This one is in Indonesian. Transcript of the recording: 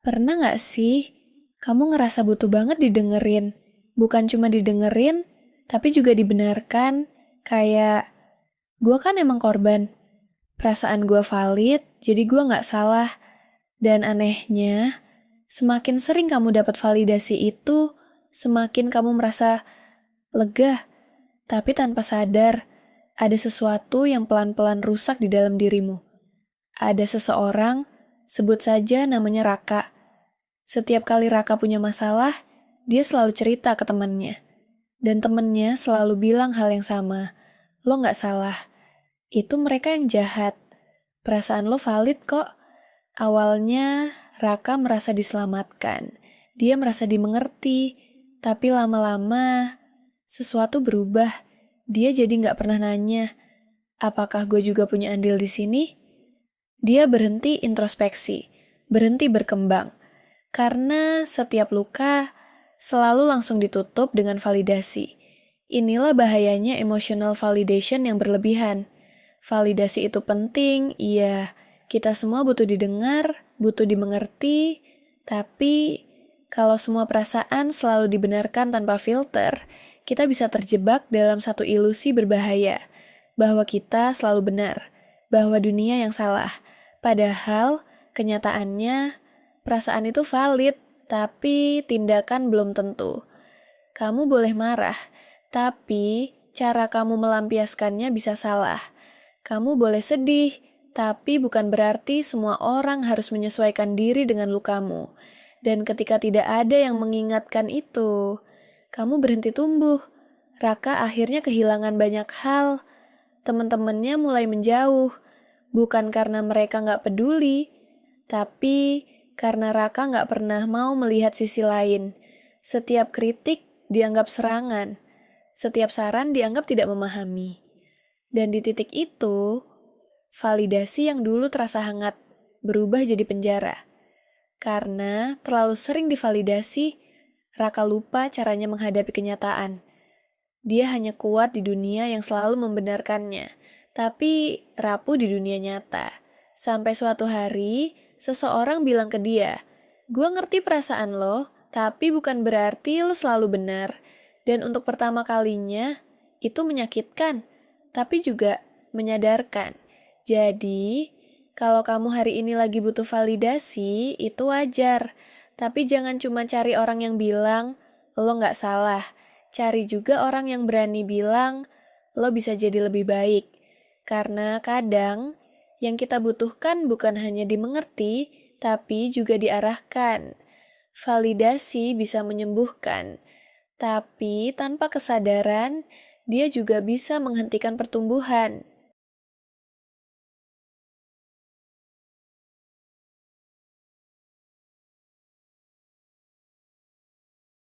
Pernah gak sih kamu ngerasa butuh banget didengerin? Bukan cuma didengerin, tapi juga dibenarkan. Kayak, gue kan emang korban. Perasaan gue valid, jadi gue gak salah. Dan anehnya, semakin sering kamu dapat validasi itu, semakin kamu merasa lega. Tapi tanpa sadar, ada sesuatu yang pelan-pelan rusak di dalam dirimu. Ada seseorang, sebut saja namanya Raka. Setiap kali Raka punya masalah, dia selalu cerita ke temannya. Dan temennya selalu bilang hal yang sama. Lo gak salah. Itu mereka yang jahat. Perasaan lo valid kok. Awalnya, Raka merasa diselamatkan. Dia merasa dimengerti. Tapi lama-lama, sesuatu berubah. Dia jadi gak pernah nanya, apakah gue juga punya andil di sini? Dia berhenti introspeksi. Berhenti berkembang. Karena setiap luka selalu langsung ditutup dengan validasi. Inilah bahayanya emotional validation yang berlebihan. Validasi itu penting, iya. Kita semua butuh didengar, butuh dimengerti, tapi kalau semua perasaan selalu dibenarkan tanpa filter, kita bisa terjebak dalam satu ilusi berbahaya, bahwa kita selalu benar, bahwa dunia yang salah. Padahal, kenyataannya, perasaan itu valid, tapi tindakan belum tentu. Kamu boleh marah, tapi cara kamu melampiaskannya bisa salah. Kamu boleh sedih, tapi bukan berarti semua orang harus menyesuaikan diri dengan lukamu. Dan ketika tidak ada yang mengingatkan itu, kamu berhenti tumbuh. Raka akhirnya kehilangan banyak hal. Teman-temannya mulai menjauh. Bukan karena mereka nggak peduli, tapi karena Raka nggak pernah mau melihat sisi lain. Setiap kritik dianggap serangan. Setiap saran dianggap tidak memahami. Dan di titik itu, validasi yang dulu terasa hangat berubah jadi penjara. Karena terlalu sering divalidasi, Raka lupa caranya menghadapi kenyataan. Dia hanya kuat di dunia yang selalu membenarkannya, tapi rapuh di dunia nyata. Sampai suatu hari, seseorang bilang ke dia, "Gue ngerti perasaan lo, tapi bukan berarti lo selalu benar." Dan untuk pertama kalinya, itu menyakitkan, tapi juga menyadarkan. Jadi, kalau kamu hari ini lagi butuh validasi, itu wajar. Tapi jangan cuma cari orang yang bilang, lo nggak salah. Cari juga orang yang berani bilang, lo bisa jadi lebih baik. Karena kadang, yang kita butuhkan bukan hanya dimengerti, tapi juga diarahkan. Validasi bisa menyembuhkan, tapi tanpa kesadaran, dia juga bisa menghentikan pertumbuhan.